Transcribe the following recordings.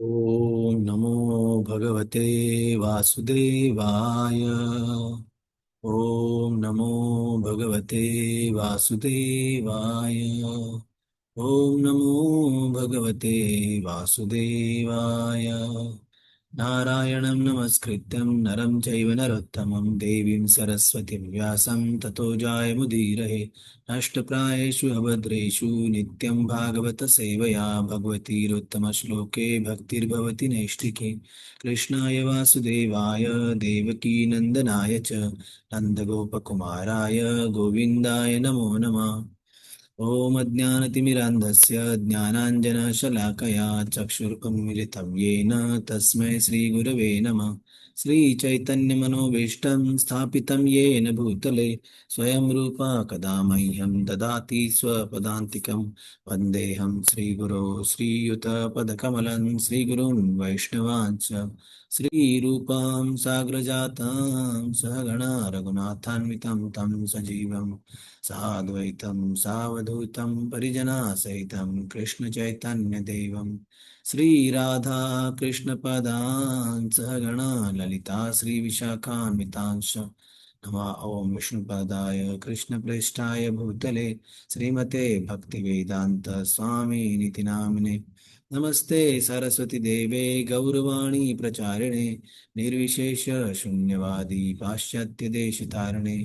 ॐ नमो भगवते वासुदेवाय। ॐ नमो भगवते वासुदेवाय। ॐ नमो भगवते वासुदेवाय। नारायणं नमस्कृत्यं नरं चैव नरोत्तमं देवीं सरस्वतीं व्यासं ततो जायमुदीरये। नष्टप्रायेषु अभद्रेषु नित्यं भागवत सेवया भगवतीरुत्तमश्लोके भक्तिर्भवति नैष्ठिके। कृष्णाय वासुदेवाय देवकीनन्दनाय च नन्दगोपकुमाराय गोविन्दाय नमो नमः। ॐ अज्ञानतिमिरान्धस्य ज्ञानाञ्जनशलाकया चक्षुरुन्मिलितं येन तस्मै श्रीगुरवे नमः। श्रीचैतन्यमनोभीष्टं स्थापितं येन भूतले स्वयं रूपा कदा मह्यं ददाति स्वपदान्तिकं। वन्देऽहं श्रीगुरो श्रीयुतपदकमलं श्रीगुरून् वैष्णवांश्च श्रीरूपां साग्रजातां सहगणा रघुनाथान्वितं तं सजीवम् साद्वैतं सावधूतं परिजनासहितं कृष्णचैतन्यदेवं श्रीराधा कृष्णपदान् सहगणा ललिता श्रीविशाखान्वितांश्च नमः। ॐ विष्णुपदाय कृष्णप्रेष्ठाय भूतले श्रीमते भक्तिवेदान्त स्वामिनिति नामिने। नमस्ते सरस्वती देवे गौरवाणी प्रचारिणे निर्विशेष शून्यवादी पाश्चात्यदेशतारिणे।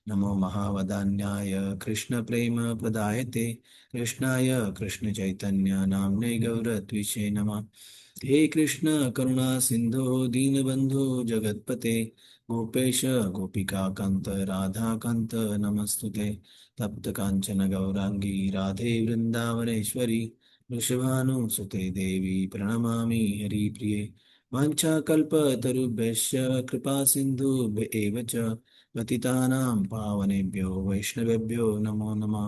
नमो महावदान्याय कृष्णप्रेमप्रदायते कृष्णाय कृष्णचैतन्य नाम्ने गौरत्विषे नमः। हे कृष्ण करुणा सिंधु दीनबंधु जगतपते गोपेश गोपिकाकांत राधाकांत नमस्तुते। तप्त कांचन गौरांगी राधे वृंदावनेश्वरी वृषभानुसुते देवी प्रणमामि हरिप्रिये। वाञ्छाकल्पतरुभ्यश्च कृपा सिन्धुभ्य एव च पतितानां पावनेभ्यो वैष्णवेभ्यो नमो नमः।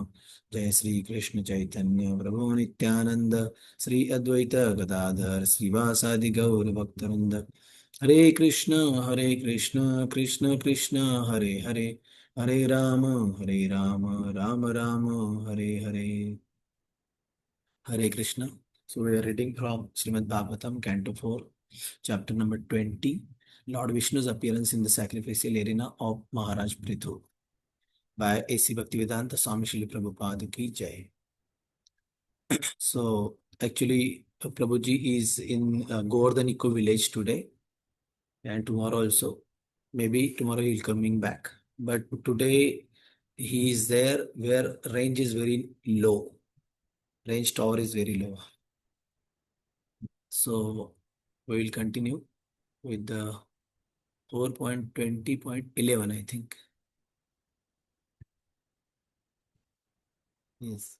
जय श्री कृष्ण चैतन्य प्रभु नित्यानंद श्री अद्वैत गदाधर श्रीवासादि गौर भक्तवृंद। हरे Krishna Krishna Krishna Hare Hare Hare Ram Ram Ram Hare Hare. Hare Krishna. So we are reading from Srimad Bhagavatam, Canto 4, chapter number 20, Lord Vishnu's appearance in the sacrificial arena of Maharaj Prithu by A.C. Bhaktivedanta Swami Srila Prabhupada ki Jai. So actually, Prabhuji is in Govardhan Eco village today and tomorrow also. Maybe tomorrow he'll coming back. But today he is there where range is very low. Range tower is very low. So we will continue with the 4.20.11, I think. Yes.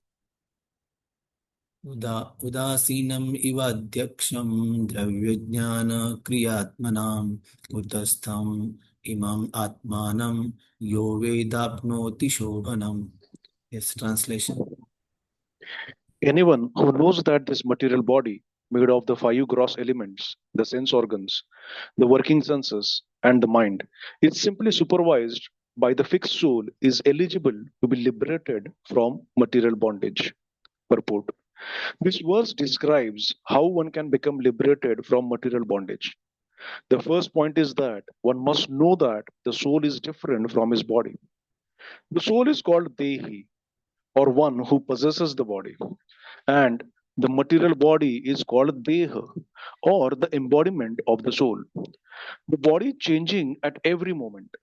उदासीनम् इव अध्यक्षं द्रव्यज्ञान क्रियात्मनां कुतस्थम् इमम् आत्मानं यो वेदाप्नोति शोभनम्. Yes, translation. Anyone who knows that this material body, made of the five gross elements, the sense organs, the working senses, and the mind, is simply supervised by the fixed soul, is eligible to be liberated from material bondage. Purport. This verse describes how one can become liberated from material bondage. The first point is that one must know that the soul is different from his body. The soul is called Dehi, or one who possesses the body, and the material body is called Deha, or the embodiment of the soul. The body is changing at every moment,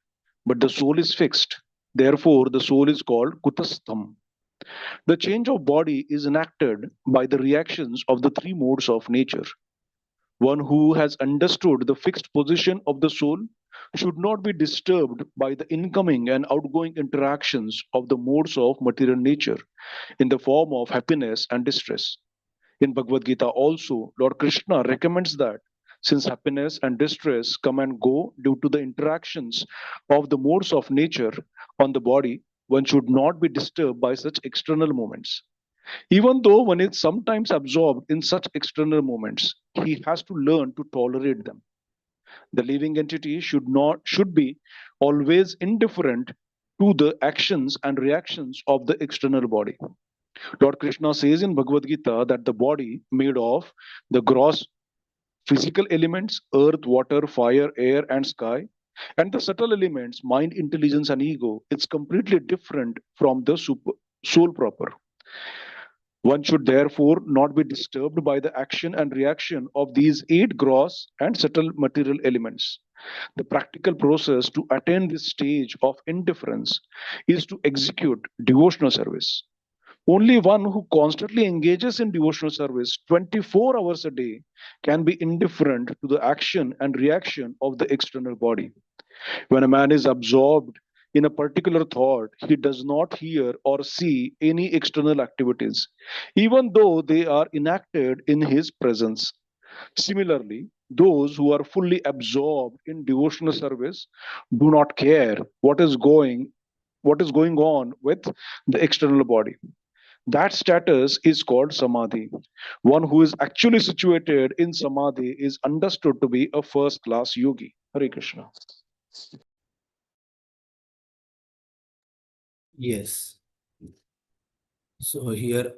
but the soul is fixed. Therefore, the soul is called Kutastham. The change of body is enacted by the reactions of the three modes of nature. One who has understood the fixed position of the soul should not be disturbed by the incoming and outgoing interactions of the modes of material nature in the form of happiness and distress. In Bhagavad Gita, also, Lord Krishna recommends that since happiness and distress come and go due to the interactions of the modes of nature on the body, one should not be disturbed by such external moments. Even though one is sometimes absorbed in such external moments, he has to learn to tolerate them. The living entity should be always indifferent to the actions and reactions of the external body. Lord Krishna says in Bhagavad Gita that the body made of the gross Physical elements, earth, water, fire, air, and sky, and the subtle elements, mind, intelligence, and ego, it's completely different from the soul proper. One should therefore not be disturbed by the action and reaction of these eight gross and subtle material elements. The practical process to attain this stage of indifference is to execute devotional service. Only one who constantly engages in devotional service 24 hours a day can be indifferent to the action and reaction of the external body. When a man is absorbed in a particular thought, he does not hear or see any external activities, even though they are enacted in his presence. Similarly, those who are fully absorbed in devotional service do not care what is going on with the external body. That status is called samadhi. One who is actually situated in samadhi is understood to be a first class yogi. Hare Krishna. Yes. So here,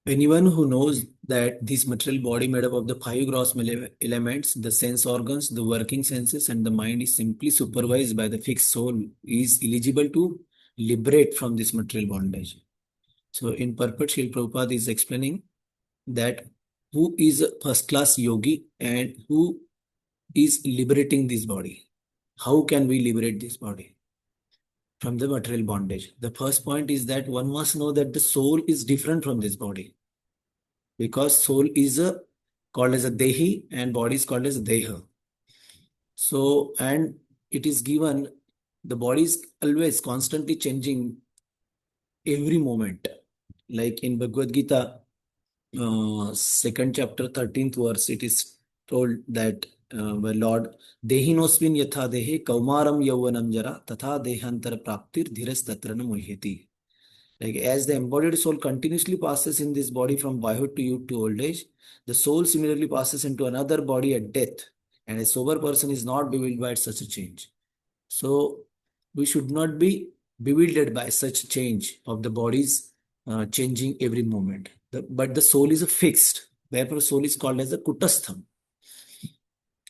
anyone who knows that this material body made up of the five gross elements, the sense organs, the working senses, and the mind is simply supervised by the fixed soul, is eligible to liberate from this material bondage. So in purport, Srila Prabhupada is explaining that who is a first class yogi and who is liberating this body. How can we liberate this body from the material bondage? The first point is that one must know that the soul is different from this body, because soul is called as a dehi and body is called as a deha. So, and it is given, the body is always constantly changing every moment. Like in Bhagavad Gita, second chapter, 13th verse, it is told that by Lord, Dehinosmin yatha dehe kaumaram yauvanam jara tatha dehantara praptir dhiras tatrana muhyati. Like as the embodied soul continuously passes in this body from boyhood to youth to old age, the soul similarly passes into another body at death, and a sober person is not bewildered by such a change. So we should not be bewildered by such change of the bodies changing every moment. But the soul is a fixed, therefore soul is called as a kutastham.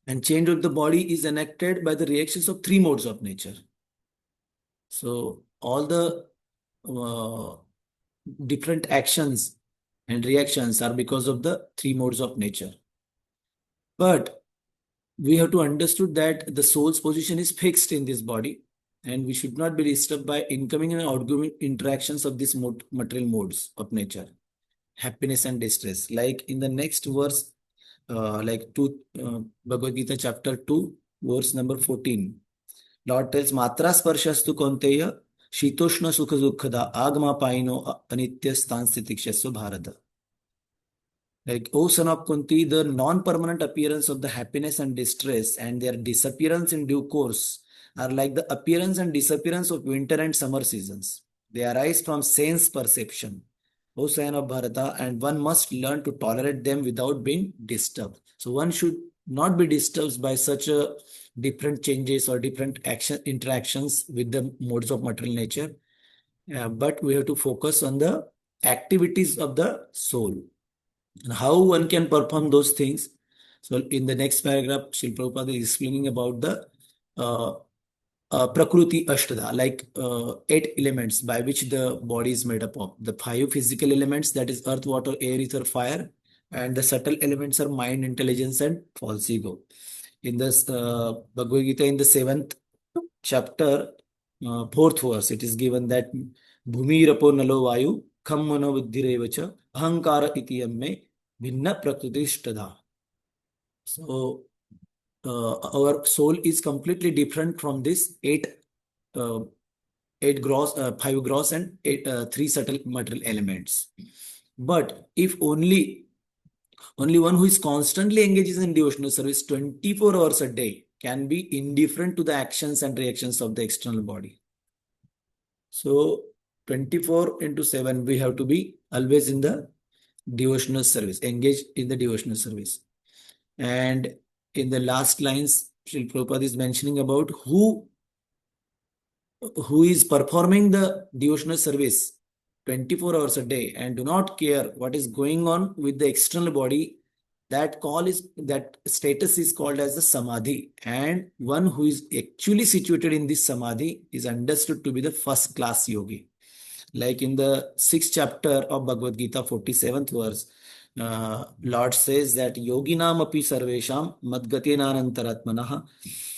And change of the body is enacted by the reactions of three modes of nature. So all the different actions and reactions are because of the three modes of nature. But we have to understood that the soul's position is fixed in this body, and we should not be disturbed by incoming and outgoing interactions of these material modes of nature, happiness and distress. Like in the next verse, Bhagavad Gita chapter 2, verse number 14. Lord tells, Matra sparshastu konteya shitoshna sukha dukkada agma paino anitya stanstitikshasu bharata. Like, O son of Kunti, the non-permanent appearance of the happiness and distress and their disappearance in due course are like the appearance and disappearance of winter and summer seasons. They arise from sense perception, O son of Bharata, and one must learn to tolerate them without being disturbed. So one should not be disturbed by such a different changes or different interactions with the modes of material nature. But we have to focus on the activities of the soul. And how one can perform those things. So in the next paragraph, Srila Prabhupada is explaining about the Prakriti Ashtada, like 8 elements by which the body is made up of. The 5 physical elements, that is earth, water, air, ether, fire, and the subtle elements are mind, intelligence, and false ego. In this Bhagavad Gita, in the 7th chapter, 4th verse, it is given that Bhumi Rapo Nalo Vayu Kham Mano Buddhirevacha Ahankara iti amme Bhinna Prakrutishtada. So our soul is completely different from this 8 gross, 5 gross and 3 subtle material elements. But if only one who is constantly engages in devotional service 24 hours a day can be indifferent to the actions and reactions of the external body. So 24 into 7, we have to be always in the devotional service, engaged in the devotional service. And in the last lines, Srila Prabhupada is mentioning about who is performing the devotional service 24 hours a day and do not care what is going on with the external body that status is called as the samadhi, and one who is actually situated in this samadhi is understood to be the first class yogi. Like in the 6th chapter of Bhagavad Gita, 47th verse, Lord says that yoginam api sarvesham madgatinanantaratmanah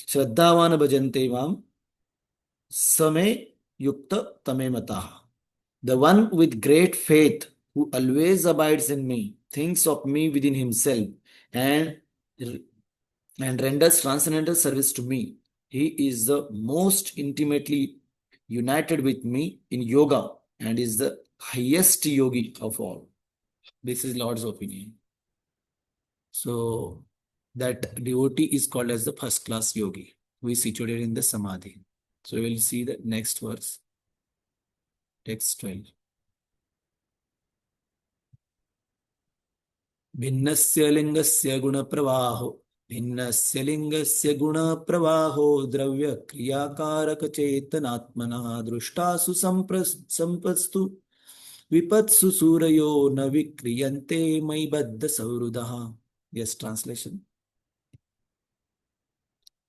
shraddhavana bhajante mam same yukta tame matah. The one with great faith who always abides in me, thinks of me within himself, and, and renders transcendental service to me. He is the most intimately united with me in yoga and is the highest yogi of all. This is Lord's opinion. So that devotee is called as the first class yogi, who is situated in the samadhi. So we will see the next verse, text 12. भिन्नस्य लिंगस्य गुणप्रवाहो भिन्नस्य लिंगस्य गुणप्रवाहो द्रव्यक्रियाकारकचेतनात्मनः दृष्टासु संपस्तु विपत्सु सूरयो न विक्रियन्ते मयि बद्धसौहृदः. Yes, translation.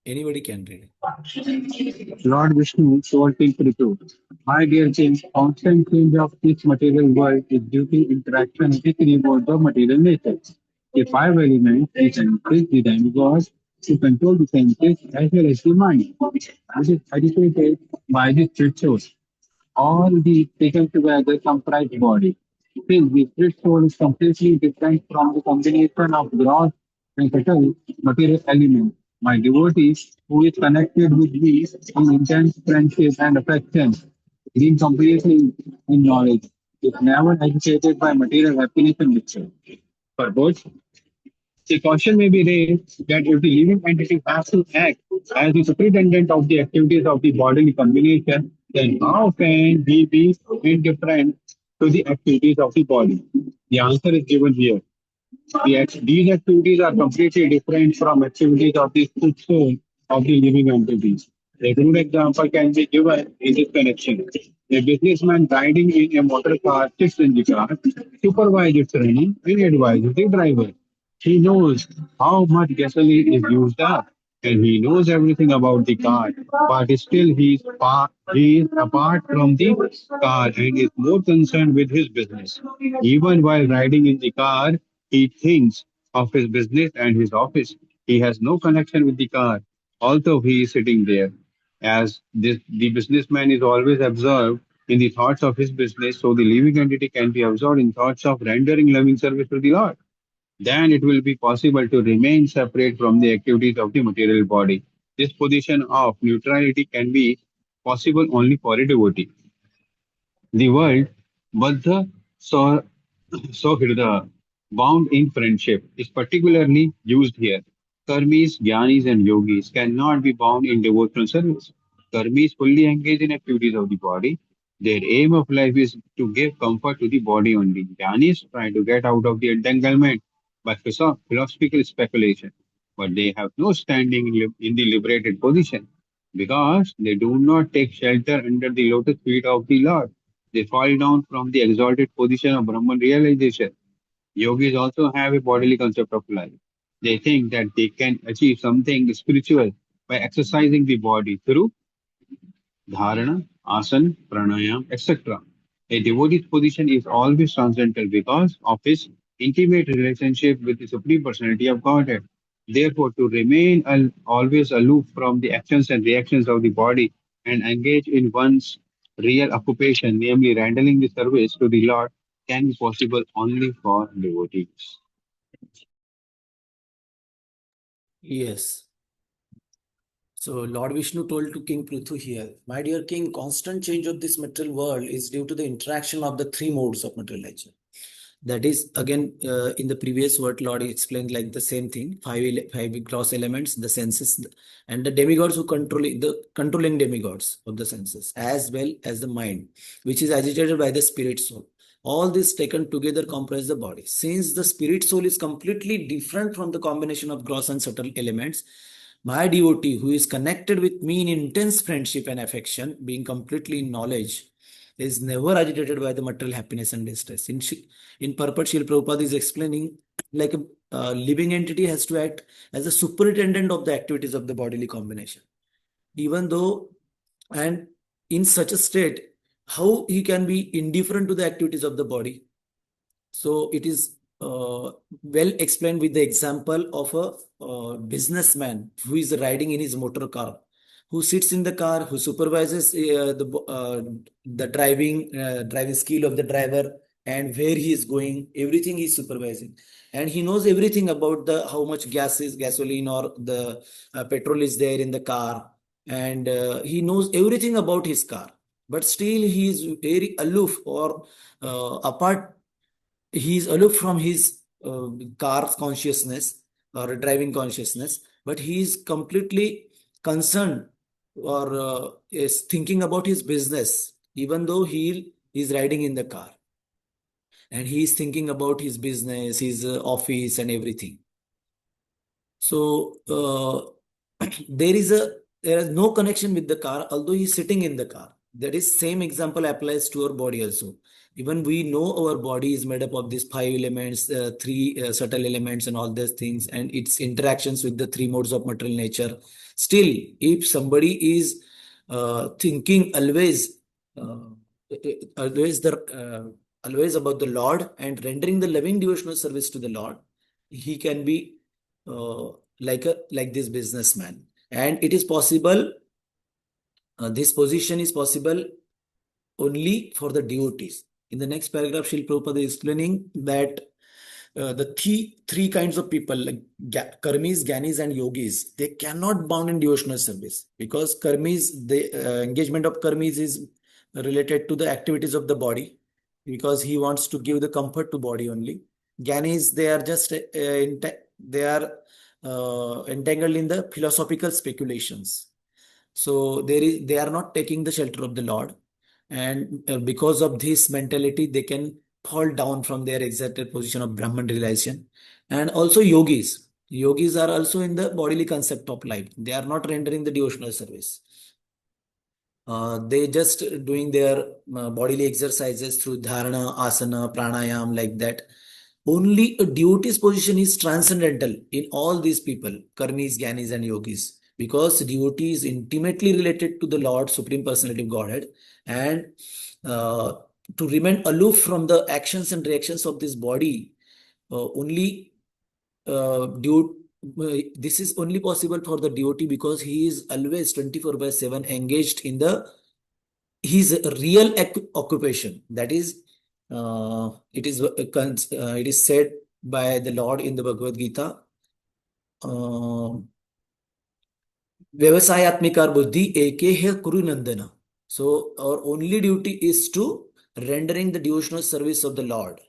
Anybody can read it. Lord Vishnu told King Prithu, my dear king, constant change of this material world is due to interaction with the rewards of material nature. The five elements which encourage the demigods to control the senses as well as the mind, which is agitated by the spirit soul. All these taken together comprise body. Since the spirit soul is completely different from the combination of gross and subtle material elements, my devotee, who is connected with me in intense friendship and affection, being completely in knowledge, is never agitated by material happiness and mixture. For both, the question may be raised that if the living entity has to act as the superintendent of the activities of the bodily combination, then how can he be indifferent to the activities of the body? The answer is given here. These activities are completely different from activities of the soul of the living entities. A good example can be given in this connection. A businessman riding in a motor car sits in the car, supervises running, and advises the driver. He knows how much gasoline is used up, and he knows everything about the car, but still he is apart from the car and is more concerned with his business. Even while riding in the car, he thinks of his business and his office. He has no connection with the car, although he is sitting there. The businessman is always absorbed in the thoughts of his business, so the living entity can be absorbed in thoughts of rendering loving service to the Lord. Then it will be possible to remain separate from the activities of the material body. This position of neutrality can be possible only for a devotee. The word Baddha Sohirda, bound in friendship, is particularly used here. Karmis, Jnanis, and Yogis cannot be bound in devotional service. Karmis fully engage in activities of the body. Their aim of life is to give comfort to the body only. Jnanis try to get out of the entanglement by philosophical speculation, but they have no standing in the liberated position because they do not take shelter under the lotus feet of the Lord. They fall down from the exalted position of Brahman realization. Yogis also have a bodily concept of life. They think that they can achieve something spiritual by exercising the body through dharana, asana, pranayam, etc. A devotee's position is always transcendental because of his intimate relationship with the Supreme Personality of Godhead. Therefore, to remain always aloof from the actions and reactions of the body and engage in one's real occupation, namely rendering the service to the Lord, can be possible only for devotees. Yes. So Lord Vishnu told to King Prithu here, my dear king, constant change of this material world is due to the interaction of the three modes of material nature. That is, again, in the previous word, Lord explained like the same thing, five gross elements, the senses, and the demigods who controlling demigods of the senses, as well as the mind, which is agitated by the spirit soul. All this taken together comprise the body. Since the spirit soul is completely different from the combination of gross and subtle elements, my devotee, who is connected with me in intense friendship and affection, being completely in knowledge, is never agitated by the material happiness and distress. In purport, Srila Prabhupada is explaining like living entity has to act as a superintendent of the activities of the bodily combination. Even though, and in such a state, how he can be indifferent to the activities of the body? So it is well explained with the example of a businessman who is riding in his motor car, who sits in the car, who supervises the driving skill of the driver and where he is going. Everything he is supervising, and he knows everything about the how much gasoline or the petrol is there in the car, and he knows everything about his car. But still, he is very aloof or apart he is aloof from his car's consciousness or driving consciousness, but he is completely concerned or is thinking about his business, even though he is riding in the car and he is thinking about his business, his office, and everything. So there is no connection with the car, although he is sitting in the car. That is same example applies to our body also. Even we know our body is made up of these 5 elements, three subtle elements, and all those things, and its interactions with the 3 modes of material nature. Still, if somebody is thinking always about the Lord and rendering the loving devotional service to the Lord, he can be like this businessman, and it is possible. This position is possible only for the devotees. In the next paragraph, Srila Prabhupada is explaining that the three kinds of people, like karmis, gyanis, and yogis, they cannot bound in devotional service, because karmis, the engagement of karmis is related to the activities of the body, because he wants to give the comfort to body only. Gyanis, they are just entangled in the philosophical speculations. So they are not taking the shelter of the Lord, and because of this mentality, they can fall down from their exalted position of Brahman realization. And also yogis are also in the bodily concept of life. They are not rendering the devotional service. They just doing their bodily exercises through dharana, asana, pranayam, like that. Only a devotee's position is transcendental in all these people, karmis, gyanis, and yogis, because devotee is intimately related to the Lord, Supreme Personality of Godhead, and to remain aloof from the actions and reactions of this body, only this is only possible for the devotee, because he is always 24/7 engaged in his real occupation. That is, it is said by the Lord in the Bhagavad Gita, Vyavasayatmikar buddhi eke kuru nandana. So our only duty is to rendering the devotional service of the Lord.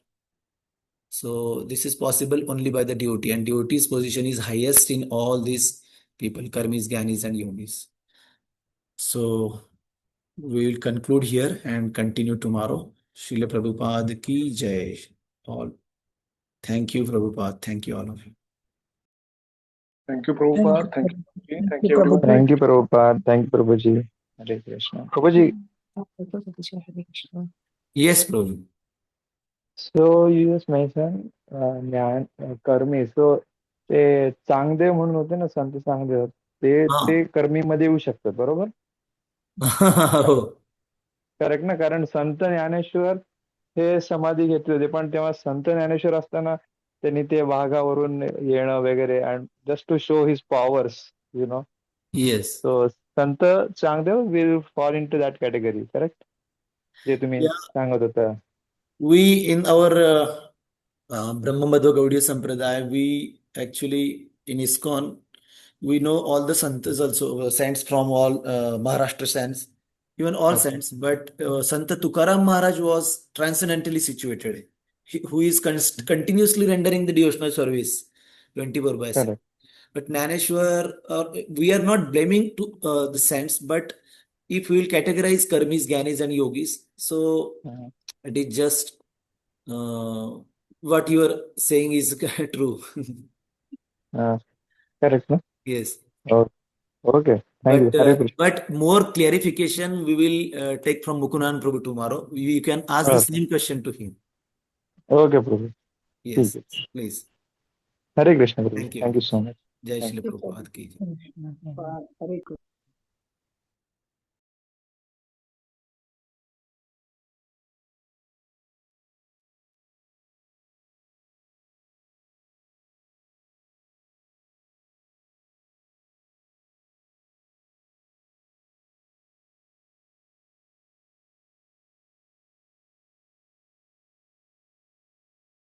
So this is possible only by the devotee, and devotee's position is highest in all these people, karmis, gyanis, and yogis. So we will conclude here and continue tomorrow. Srila Prabhupada ki jai. All. Thank you, Prabhupada. Thank you, all of you. Thank you, Prabhupada. Thank you. Thank you, everyone. Thank you, Prabhupada. Thank you, Prabhuji. Hare Krishna. Prabhuji, Yes, Prabhu. so you just mentioned कर्मी. So ते चांगदेव म्हणून होते ना, संत चांगदेव, ते कर्मीमध्ये येऊ शकतात, बरोबर? हो. करेक्ट ना? कारण संत ज्ञानेश्वर हे समाधी घेतले होते, पण तेव्हा संत ज्ञानेश्वर असताना त्यांनी ते वाघावरून येणं वगैरे, and just to show his powers, you know. Yes. So Sant Changdev will fall in to that category, correct? जे तुम्ही सांगत होता. We in our Brahma Madhva Gaudiya Sampradaya, we actually in ISKCON, we know all the santas also, saints from all Maharashtra saints, even all Okay. saints, but Santa Tukaram Maharaj was transcendentally situated, who is continuously rendering the devotional service 24/7. Correct. But Gnaneshwar, we are not blaming to the saints, but if we will categorize karmis, gyanis, and yogis, so it is just what you are saying is true. Correct, no? Yes. Okay. Thank you. Hare Krishna. But more clarification we will take from Mukundan Prabhu tomorrow. You can ask the Okay. same question to him. Okay, Prabhu. Yes, ठीक है. please. Hare Krishna Guruji, thank you thank you so much. जय Thank Shri you. Prabhupada की जय. कृष्ण हरे हरे.